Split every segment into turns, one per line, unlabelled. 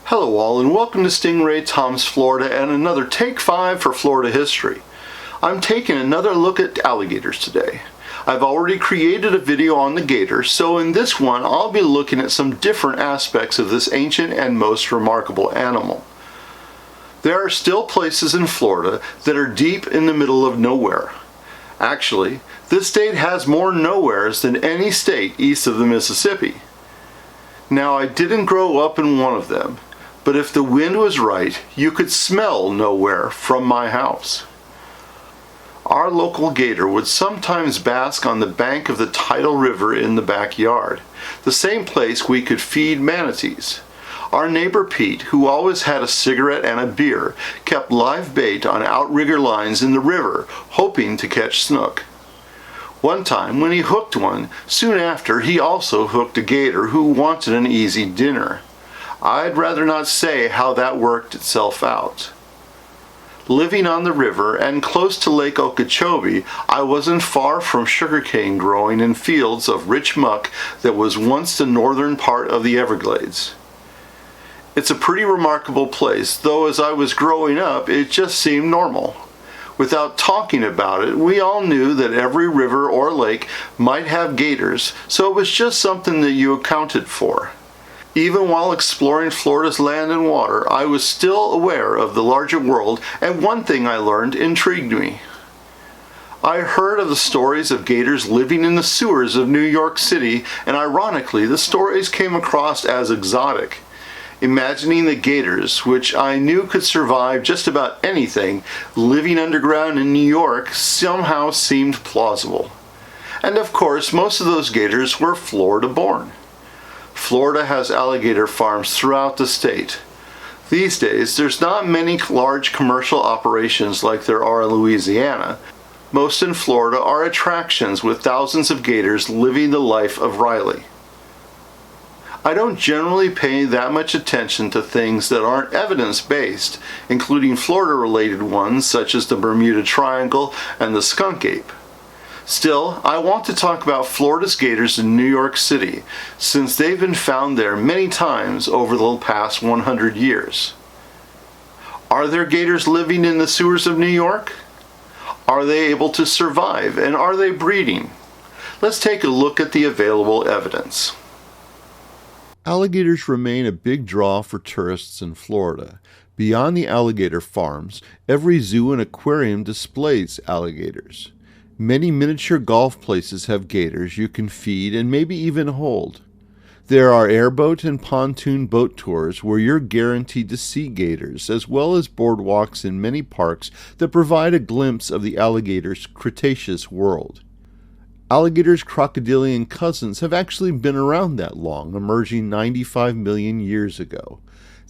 Hello all and welcome to Stingray Tom's Florida and another Take 5 for Florida history. I'm taking another look at alligators today. I've already created a video on the gator, so in this one I'll be looking at some different aspects of this ancient and most remarkable animal. There are still places in Florida that are deep in the middle of nowhere. Actually, this state has more nowheres than any state east of the Mississippi. Now, I didn't grow up in one of them, but if the wind was right, you could smell nowhere from my house. Our local gator would sometimes bask on the bank of the tidal river in the backyard, the same place we could feed manatees. Our neighbor Pete, who always had a cigarette and a beer, kept live bait on outrigger lines in the river, hoping to catch snook. One time, when he hooked one, soon after he also hooked a gator who wanted an easy dinner. I'd rather not say how that worked itself out. Living on the river and close to Lake Okeechobee, I wasn't far from sugarcane growing in fields of rich muck that was once the northern part of the Everglades. It's a pretty remarkable place, though as I was growing up, it just seemed normal. Without talking about it, we all knew that every river or lake might have gators, so it was just something that you accounted for. Even while exploring Florida's land and water, I was still aware of the larger world, and one thing I learned intrigued me. I heard of the stories of gators living in the sewers of New York City, and ironically, the stories came across as exotic. Imagining the gators, which I knew could survive just about anything, living underground in New York somehow seemed plausible. And of course, most of those gators were Florida-born. Florida has alligator farms throughout the state. These days, there's not many large commercial operations like there are in Louisiana. Most in Florida are attractions with thousands of gators living the life of Riley. I don't generally pay that much attention to things that aren't evidence-based, including Florida-related ones such as the Bermuda Triangle and the skunk ape. Still, I want to talk about Florida's gators in New York City, since they've been found there many times over the past 100 years. Are there gators living in the sewers of New York? Are they able to survive, and are they breeding? Let's take a look at the available evidence.
Alligators remain a big draw for tourists in Florida. Beyond the alligator farms, every zoo and aquarium displays alligators. Many miniature golf places have gators you can feed and maybe even hold. There are airboat and pontoon boat tours where you're guaranteed to see gators, as well as boardwalks in many parks that provide a glimpse of the alligator's Cretaceous world. Alligators' crocodilian cousins have actually been around that long, emerging 95 million years ago.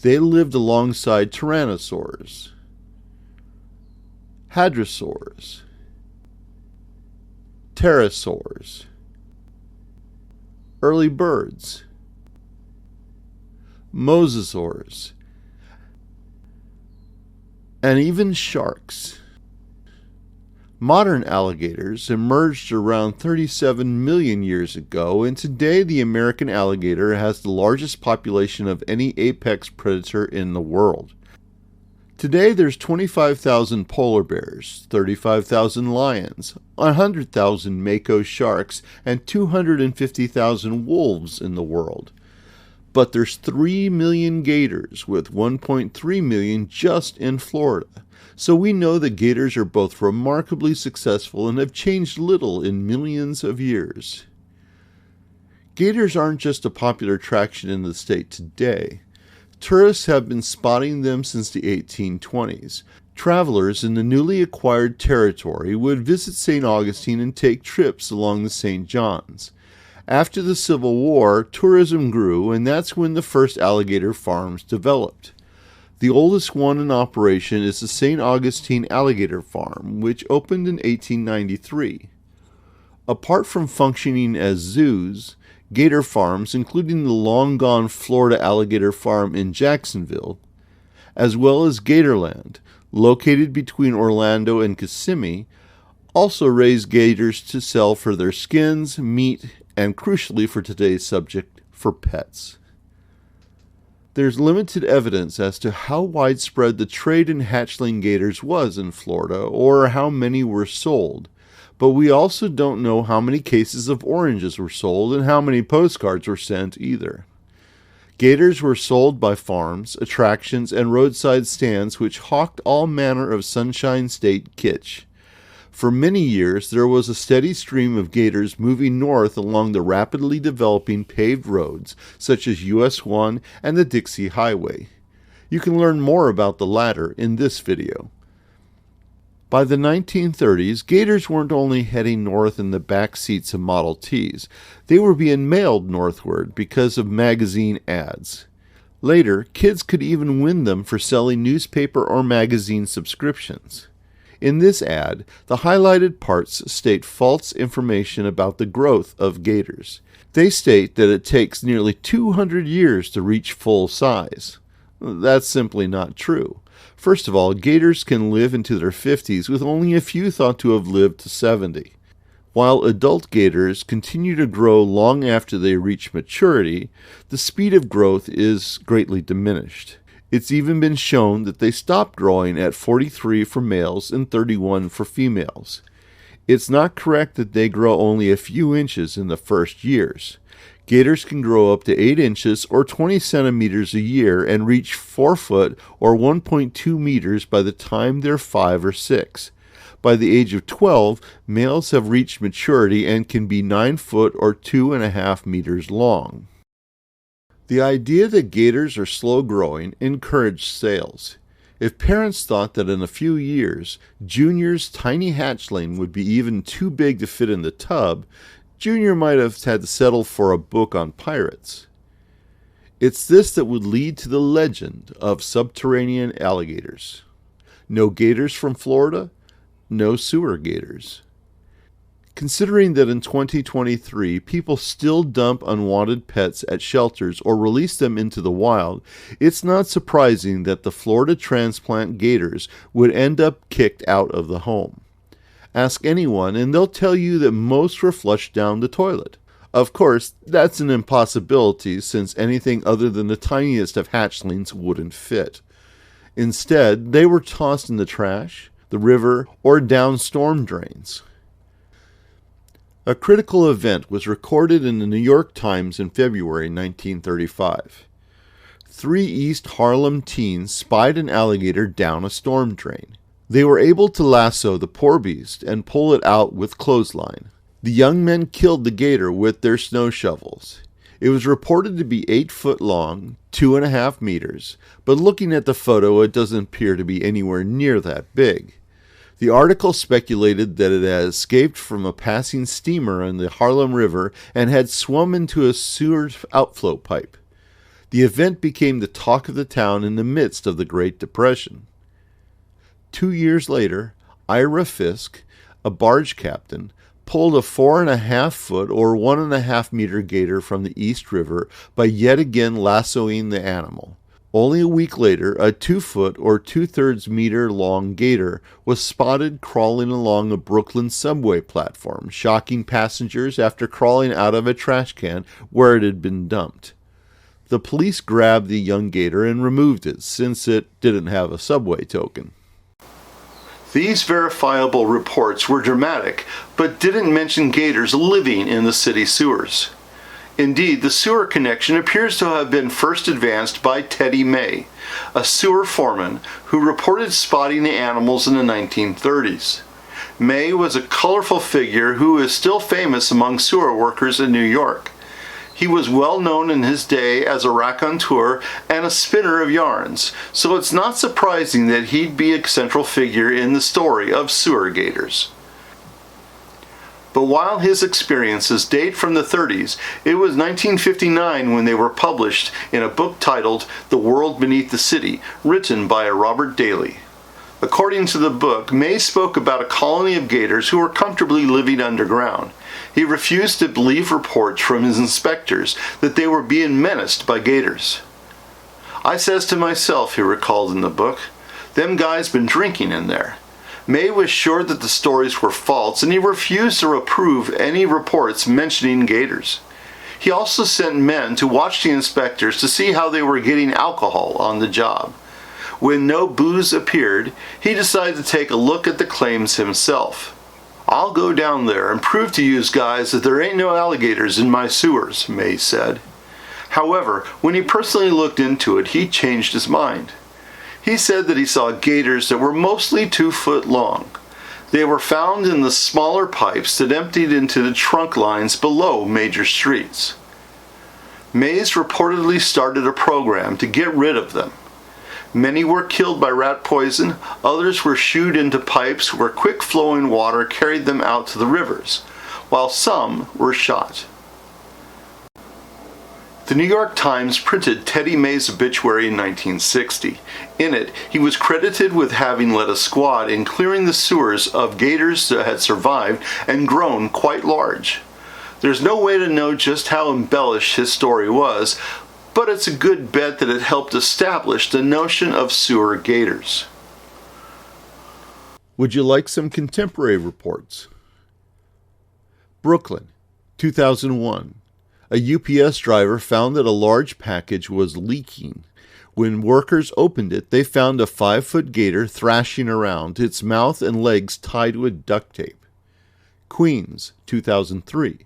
They lived alongside tyrannosaurs, hadrosaurs, pterosaurs, early birds, mosasaurs, and even sharks. Modern alligators emerged around 37 million years ago, and today the American alligator has the largest population of any apex predator in the world. Today there's 25,000 polar bears, 35,000 lions, 100,000 mako sharks, and 250,000 wolves in the world. But there's 3 million gators, with 1.3 million just in Florida. So we know that gators are both remarkably successful and have changed little in millions of years. Gators aren't just a popular attraction in the state today. Tourists have been spotting them since the 1820s. Travelers in the newly acquired territory would visit St. Augustine and take trips along the St. Johns. After the Civil War, tourism grew, and that's when the first alligator farms developed. The oldest one in operation is the St. Augustine Alligator Farm, which opened in 1893. Apart from functioning as zoos, gator farms, including the long-gone Florida Alligator Farm in Jacksonville, as well as Gatorland, located between Orlando and Kissimmee, also raise gators to sell for their skins, meat, and crucially for today's subject, for pets. There's limited evidence as to how widespread the trade in hatchling gators was in Florida or how many were sold, but we also don't know how many cases of oranges were sold and how many postcards were sent either. Gators were sold by farms, attractions, and roadside stands which hawked all manner of Sunshine State kitsch. For many years, there was a steady stream of gators moving north along the rapidly developing paved roads, such as US 1 and the Dixie Highway. You can learn more about the latter in this video. By the 1930s, gators weren't only heading north in the back seats of Model Ts, they were being mailed northward because of magazine ads. Later, kids could even win them for selling newspaper or magazine subscriptions. In this ad, the highlighted parts state false information about the growth of gators. They state that it takes nearly 200 years to reach full size. That's simply not true. First of all, gators can live into their 50s with only a few thought to have lived to 70. While adult gators continue to grow long after they reach maturity, the speed of growth is greatly diminished. It's even been shown that they stop growing at 43 for males and 31 for females. It's not correct that they grow only a few inches in the first years. Gators can grow up to 8 inches or 20 centimeters a year and reach 4 foot or 1.2 meters by the time they're 5 or 6. By the age of 12, males have reached maturity and can be 9 foot or 2.5 meters long. The idea that gators are slow growing encouraged sales. If parents thought that in a few years, Junior's tiny hatchling would be even too big to fit in the tub, Junior might have had to settle for a book on pirates. It's this that would lead to the legend of subterranean alligators. No gators from Florida, no sewer gators. Considering that in 2023 people still dump unwanted pets at shelters or release them into the wild, it's not surprising that the Florida transplant gators would end up kicked out of the home. Ask anyone and they'll tell you that most were flushed down the toilet. Of course, that's an impossibility since anything other than the tiniest of hatchlings wouldn't fit. Instead, they were tossed in the trash, the river, or down storm drains. A critical event was recorded in the New York Times in February 1935. 3 East Harlem teens spied an alligator down a storm drain. They were able to lasso the poor beast and pull it out with clothesline. The young men killed the gator with their snow shovels. It was reported to be 8 foot long, 2.5 meters, but looking at the photo it doesn't appear to be anywhere near that big. The article speculated that it had escaped from a passing steamer in the Harlem River and had swum into a sewer outflow pipe. The event became the talk of the town in the midst of the Great Depression. 2 years later, Ira Fisk, a barge captain, pulled a 4.5 foot or 1.5 meter gator from the East River by yet again lassoing the animal. Only a week later, a 2 foot or 2/3 meter long gator was spotted crawling along a Brooklyn subway platform, shocking passengers after crawling out of a trash can where it had been dumped. The police grabbed the young gator and removed it since it didn't have a subway token.
These verifiable reports were dramatic, but didn't mention gators living in the city sewers. Indeed, the sewer connection appears to have been first advanced by Teddy May, a sewer foreman who reported spotting the animals in the 1930s. May was a colorful figure who is still famous among sewer workers in New York. He was well known in his day as a raconteur and a spinner of yarns, so it's not surprising that he'd be a central figure in the story of sewer gators. But while his experiences date from the 30s, it was 1959 when they were published in a book titled The World Beneath the City, written by Robert Daly. According to the book, May spoke about a colony of gators who were comfortably living underground. He refused to believe reports from his inspectors that they were being menaced by gators. I says to myself, he recalled in the book, them guys been drinking in there. May was sure that the stories were false and he refused to approve any reports mentioning gators. He also sent men to watch the inspectors to see how they were getting alcohol on the job. When no booze appeared, he decided to take a look at the claims himself. "I'll go down there and prove to you guys that there ain't no alligators in my sewers," Mays said. However, when he personally looked into it, he changed his mind. He said that he saw gators that were mostly 2 foot long. They were found in the smaller pipes that emptied into the trunk lines below major streets. Mays reportedly started a program to get rid of them. Many were killed by rat poison, others were shooed into pipes where quick-flowing water carried them out to the rivers, while some were shot. The New York Times printed Teddy Mays' obituary in 1960. In it, he was credited with having led a squad in clearing the sewers of gators that had survived and grown quite large. There's no way to know just how embellished his story was, but it's a good bet that it helped establish the notion of sewer gators.
Would you like some contemporary reports? Brooklyn, 2001. A UPS driver found that a large package was leaking. When workers opened it, they found a 5-foot gator thrashing around, its mouth and legs tied with duct tape. Queens, 2003.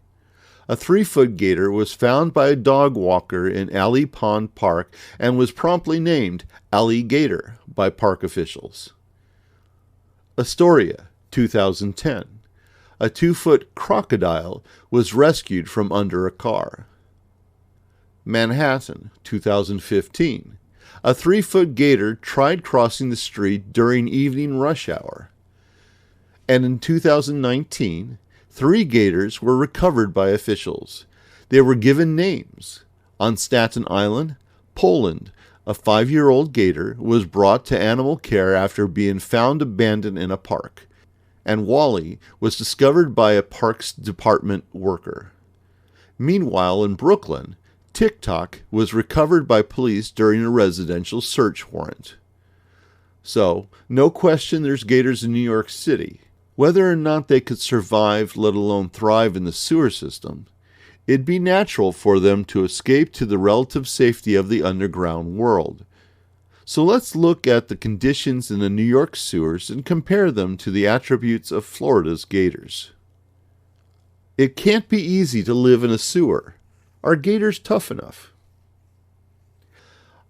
A 3-foot gator was found by a dog walker in Alley Pond Park and was promptly named Alligator by park officials. Astoria, 2010. A 2-foot crocodile was rescued from under a car. Manhattan, 2015. A 3-foot gator tried crossing the street during evening rush hour. And in 2019, 3 gators were recovered by officials. They were given names. On Staten Island, Poland, a 5-year-old gator was brought to animal care after being found abandoned in a park, and Wally was discovered by a Parks Department worker. Meanwhile, in Brooklyn, TikTok was recovered by police during a residential search warrant. So, no question there's gators in New York City. Whether or not they could survive, let alone thrive in the sewer system, it'd be natural for them to escape to the relative safety of the underground world. So let's look at the conditions in the New York sewers and compare them to the attributes of Florida's gators. It can't be easy to live in a sewer. Are gators tough enough?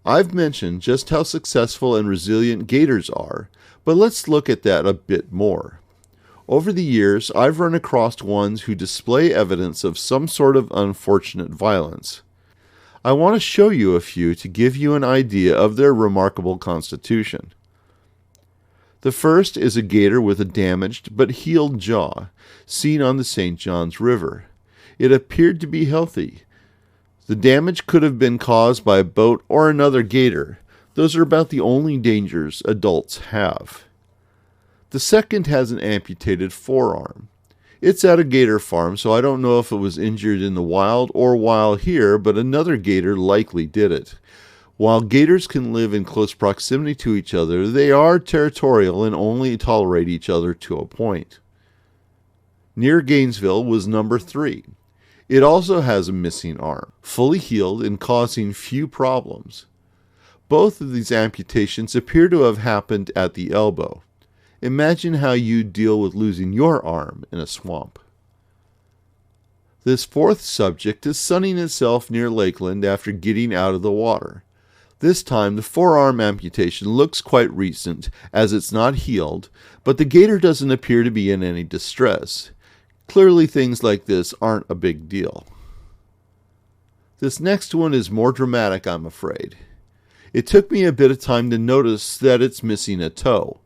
I've mentioned just how successful and resilient gators are, but let's look at that a bit more. Over the years, I've run across ones who display evidence of some sort of unfortunate violence. I want to show you a few to give you an idea of their remarkable constitution. The first is a gator with a damaged but healed jaw, seen on the St. Johns River. It appeared to be healthy. The damage could have been caused by a boat or another gator. Those are about the only dangers adults have. The second has an amputated forearm. It's at a gator farm, so I don't know if it was injured in the wild or while here, but another gator likely did it. While gators can live in close proximity to each other, they are territorial and only tolerate each other to a point. Near Gainesville was number 3. It also has a missing arm, fully healed and causing few problems. Both of these amputations appear to have happened at the elbow. Imagine how you deal with losing your arm in a swamp. This fourth subject is sunning itself near Lakeland after getting out of the water. This time the forearm amputation looks quite recent as it's not healed, but the gator doesn't appear to be in any distress. Clearly things like this aren't a big deal. This next one is more dramatic, I'm afraid. It took me a bit of time to notice that it's missing a toe.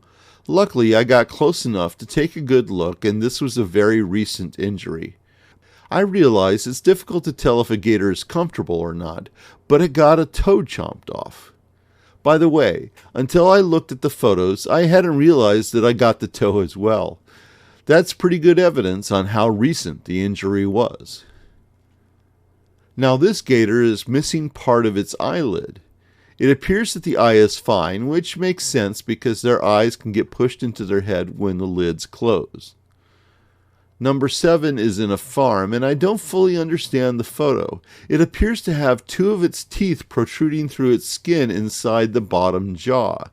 Luckily, I got close enough to take a good look, and this was a very recent injury. I realize it's difficult to tell if a gator is comfortable or not, but it got a toe chomped off. By the way, until I looked at the photos, I hadn't realized that I got the toe as well. That's pretty good evidence on how recent the injury was. Now this gator is missing part of its eyelid. It appears that the eye is fine, which makes sense because their eyes can get pushed into their head when the lids close. Number 7 is in a farm, and I don't fully understand the photo. It appears to have 2 of its teeth protruding through its skin inside the bottom jaw.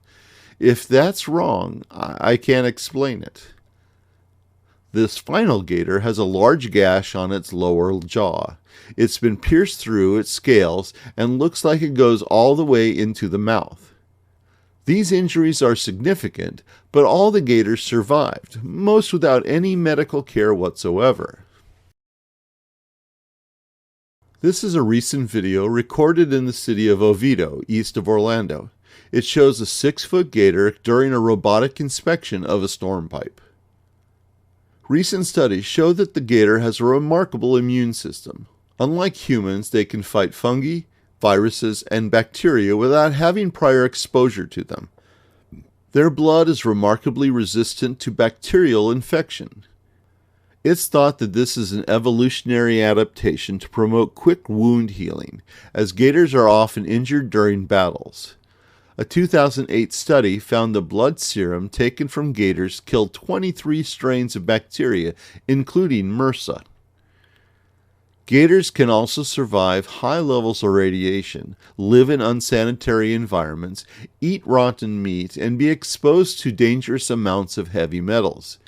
If that's wrong, I can't explain it. This final gator has a large gash on its lower jaw. It's been pierced through its scales and looks like it goes all the way into the mouth. These injuries are significant, but all the gators survived, most without any medical care whatsoever. This is a recent video recorded in the city of Oviedo, east of Orlando. It shows a 6-foot gator during a robotic inspection of a storm pipe. Recent studies show that the gator has a remarkable immune system. Unlike humans, they can fight fungi, viruses, and bacteria without having prior exposure to them. Their blood is remarkably resistant to bacterial infection. It's thought that this is an evolutionary adaptation to promote quick wound healing, as gators are often injured during battles. A 2008 study found the blood serum taken from gators killed 23 strains of bacteria, including MRSA. Gators can also survive high levels of radiation, live in unsanitary environments, eat rotten meat, and be exposed to dangerous amounts of heavy metals.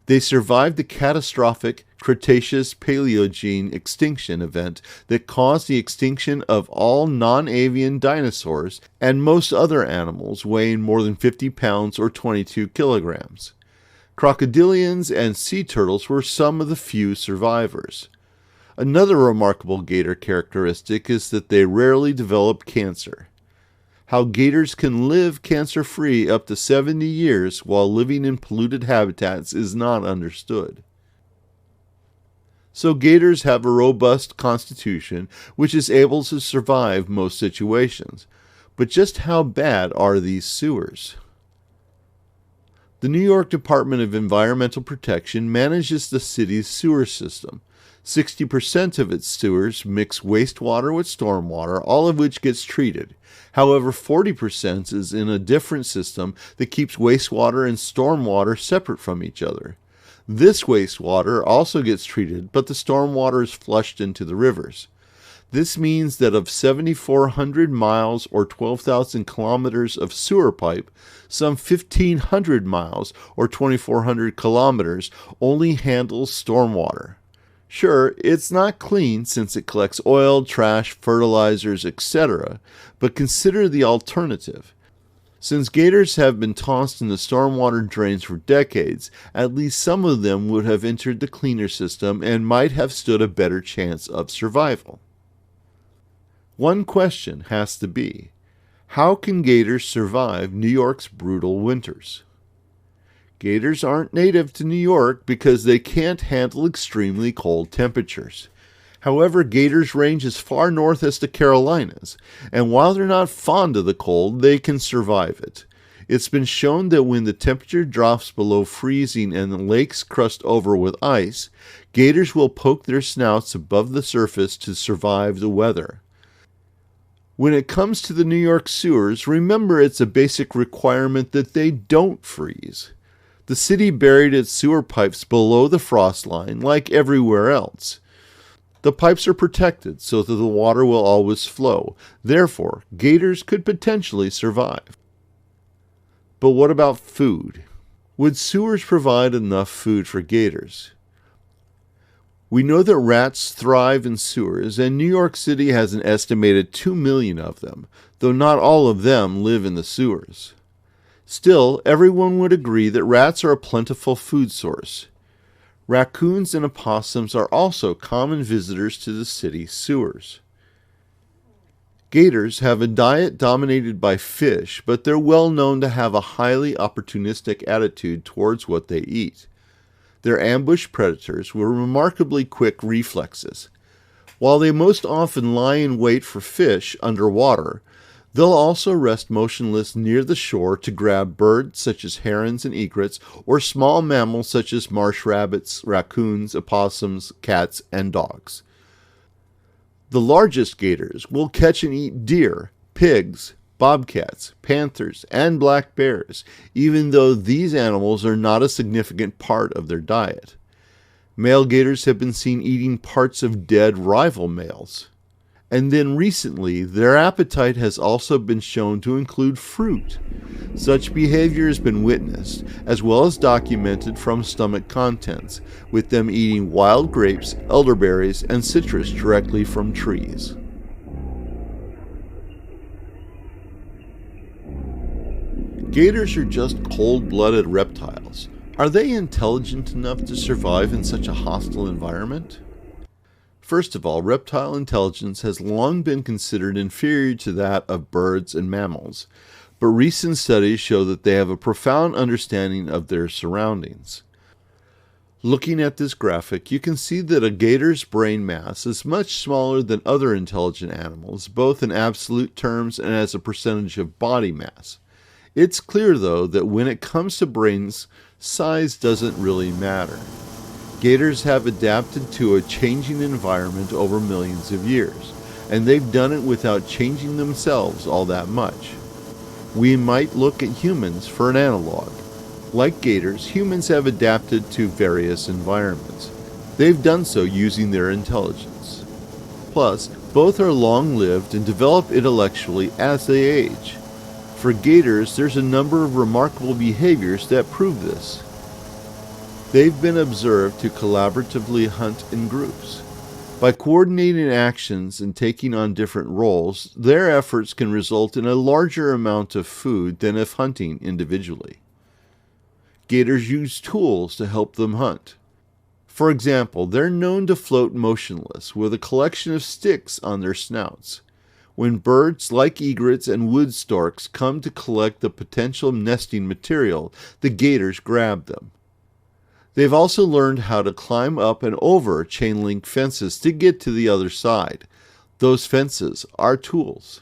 They survived the catastrophic Cretaceous-Paleogene extinction event that caused the extinction of all non-avian dinosaurs and most other animals weighing more than 50 pounds or 22 kilograms. Crocodilians and sea turtles were some of the few survivors. Another remarkable gator characteristic is that they rarely develop cancer. How gators can live cancer-free up to 70 years while living in polluted habitats is not understood. So gators have a robust constitution which is able to survive most situations. But just how bad are these sewers? The New York Department of Environmental Protection manages the city's sewer system. 60% of its sewers mix wastewater with stormwater, all of which gets treated. However, 40% is in a different system that keeps wastewater and stormwater separate from each other. This wastewater also gets treated, but the stormwater is flushed into the rivers. This means that of 7,400 miles or 12,000 kilometers of sewer pipe, some 1,500 miles or 2,400 kilometers only handles stormwater. Sure, it's not clean since it collects oil, trash, fertilizers, etc., but consider the alternative. Since gators have been tossed in the stormwater drains for decades, at least some of them would have entered the cleaner system and might have stood a better chance of survival. One question has to be, how can gators survive New York's brutal winters? Gators aren't native to New York because they can't handle extremely cold temperatures. However, gators range as far north as the Carolinas, and while they're not fond of the cold, they can survive it. It's been shown that when the temperature drops below freezing and the lakes crust over with ice, gators will poke their snouts above the surface to survive the weather. When it comes to the New York sewers, remember it's a basic requirement that they don't freeze. The city buried its sewer pipes below the frost line, like everywhere else. The pipes are protected so that the water will always flow. Therefore, gators could potentially survive. But what about food? Would sewers provide enough food for gators? We know that rats thrive in sewers, and New York City has an estimated 2 million of them, though not all of them live in the sewers. Still, everyone would agree that rats are a plentiful food source. Raccoons and opossums are also common visitors to the city's sewers. Gators have a diet dominated by fish, but they're well known to have a highly opportunistic attitude towards what they eat. They're ambush predators with remarkably quick reflexes. While they most often lie in wait for fish underwater, they'll also rest motionless near the shore to grab birds such as herons and egrets, or small mammals such as marsh rabbits, raccoons, opossums, cats, and dogs. The largest gators will catch and eat deer, pigs, bobcats, panthers, and black bears, even though these animals are not a significant part of their diet. Male gators have been seen eating parts of dead rival males. And then recently, their appetite has also been shown to include fruit. Such behavior has been witnessed, as well as documented from stomach contents, with them eating wild grapes, elderberries, and citrus directly from trees. Gators are just cold-blooded reptiles. Are they intelligent enough to survive in such a hostile environment? First of all, reptile intelligence has long been considered inferior to that of birds and mammals, but recent studies show that they have a profound understanding of their surroundings. Looking at this graphic, you can see that a gator's brain mass is much smaller than other intelligent animals, both in absolute terms and as a percentage of body mass. It's clear, though, that when it comes to brains, size doesn't really matter. Gators have adapted to a changing environment over millions of years, and they've done it without changing themselves all that much. We might look at humans for an analog. Like gators, humans have adapted to various environments. They've done so using their intelligence. Plus, both are long-lived and develop intellectually as they age. For gators, there's a number of remarkable behaviors that prove this. They've been observed to collaboratively hunt in groups. By coordinating actions and taking on different roles, their efforts can result in a larger amount of food than if hunting individually. Gators use tools to help them hunt. For example, they're known to float motionless with a collection of sticks on their snouts. When birds like egrets and wood storks come to collect the potential nesting material, the gators grab them. They've also learned how to climb up and over chain link fences to get to the other side. Those fences are tools.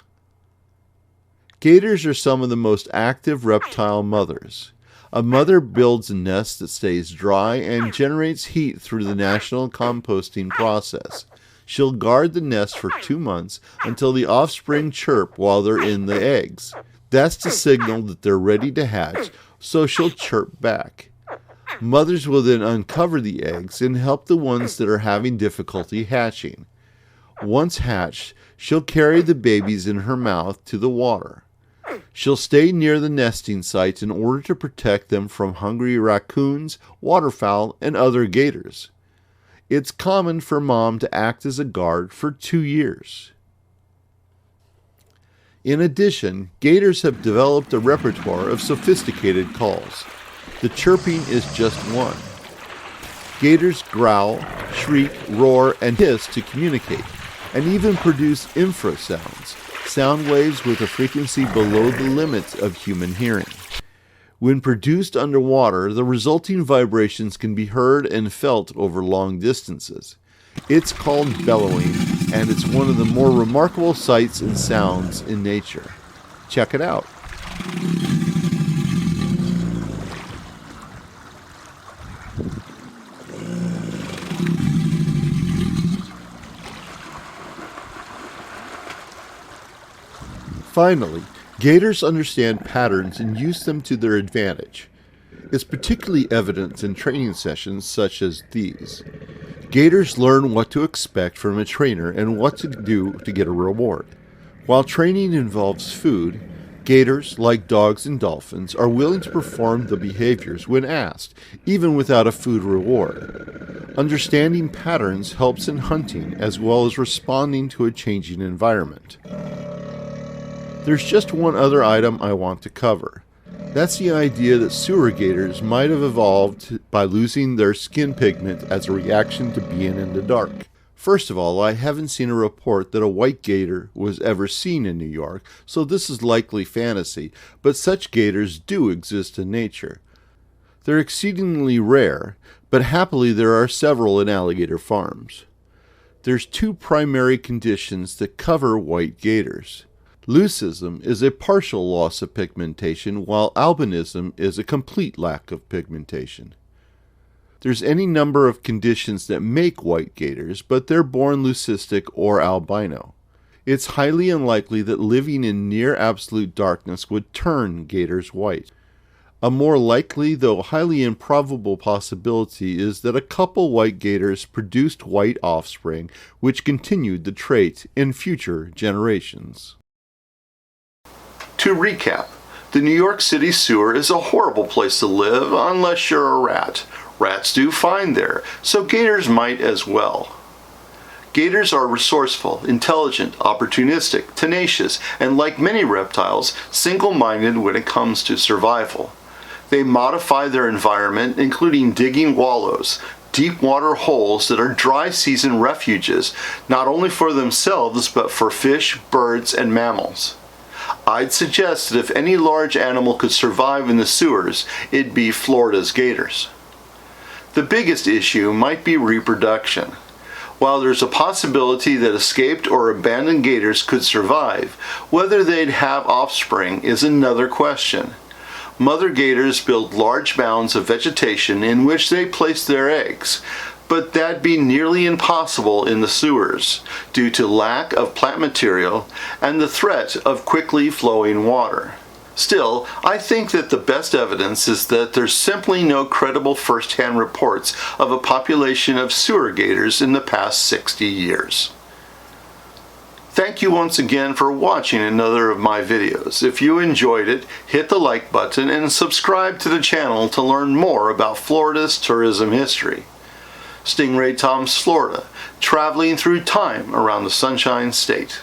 Gators are some of the most active reptile mothers. A mother builds a nest that stays dry and generates heat through the natural composting process. She'll guard the nest for 2 months until the offspring chirp while they're in the eggs. That's the signal that they're ready to hatch, so she'll chirp back. Mothers will then uncover the eggs and help the ones that are having difficulty hatching. Once hatched, she'll carry the babies in her mouth to the water. She'll stay near the nesting sites in order to protect them from hungry raccoons, waterfowl, and other gators. It's common for mom to act as a guard for 2 years. In addition, gators have developed a repertoire of sophisticated calls. The chirping is just one. Gators growl, shriek, roar, and hiss to communicate, and even produce infrasounds, sound waves with a frequency below the limits of human hearing. When produced underwater, the resulting vibrations can be heard and felt over long distances. It's called bellowing, and it's one of the more remarkable sights and sounds in nature. Check it out. Finally, gators understand patterns and use them to their advantage. It's particularly evident in training sessions such as these. Gators learn what to expect from a trainer and what to do to get a reward. While training involves food, gators, like dogs and dolphins, are willing to perform the behaviors when asked, even without a food reward. Understanding patterns helps in hunting as well as responding to a changing environment. There's just one other item I want to cover. That's the idea that sewer gators might have evolved by losing their skin pigment as a reaction to being in the dark. First of all, I haven't seen a report that a white gator was ever seen in New York, so this is likely fantasy, but such gators do exist in nature. They're exceedingly rare, but happily there are several in alligator farms. There's 2 primary conditions that cover white gators. Leucism is a partial loss of pigmentation, while albinism is a complete lack of pigmentation. There's any number of conditions that make white gators, but they're born leucistic or albino. It's highly unlikely that living in near absolute darkness would turn gators white. A more likely, though highly improbable possibility is that a couple white gators produced white offspring, which continued the trait in future generations.
To recap, the New York City sewer is a horrible place to live unless you're a rat. Rats do fine there, so gators might as well. Gators are resourceful, intelligent, opportunistic, tenacious, and like many reptiles, single-minded when it comes to survival. They modify their environment, including digging wallows, deep water holes that are dry season refuges, not only for themselves but for fish, birds, and mammals. I'd suggest that if any large animal could survive in the sewers, it'd be Florida's gators. The biggest issue might be reproduction. While there's a possibility that escaped or abandoned gators could survive, whether they'd have offspring is another question. Mother gators build large mounds of vegetation in which they place their eggs, but that'd be nearly impossible in the sewers due to lack of plant material and the threat of quickly flowing water. Still, I think that the best evidence is that there's simply no credible first-hand reports of a population of sewer gators in the past 60 years. Thank you once again for watching another of my videos. If you enjoyed it, hit the like button and subscribe to the channel to learn more about Florida's tourism history. Stingray Tom's Florida, traveling through time around the Sunshine State.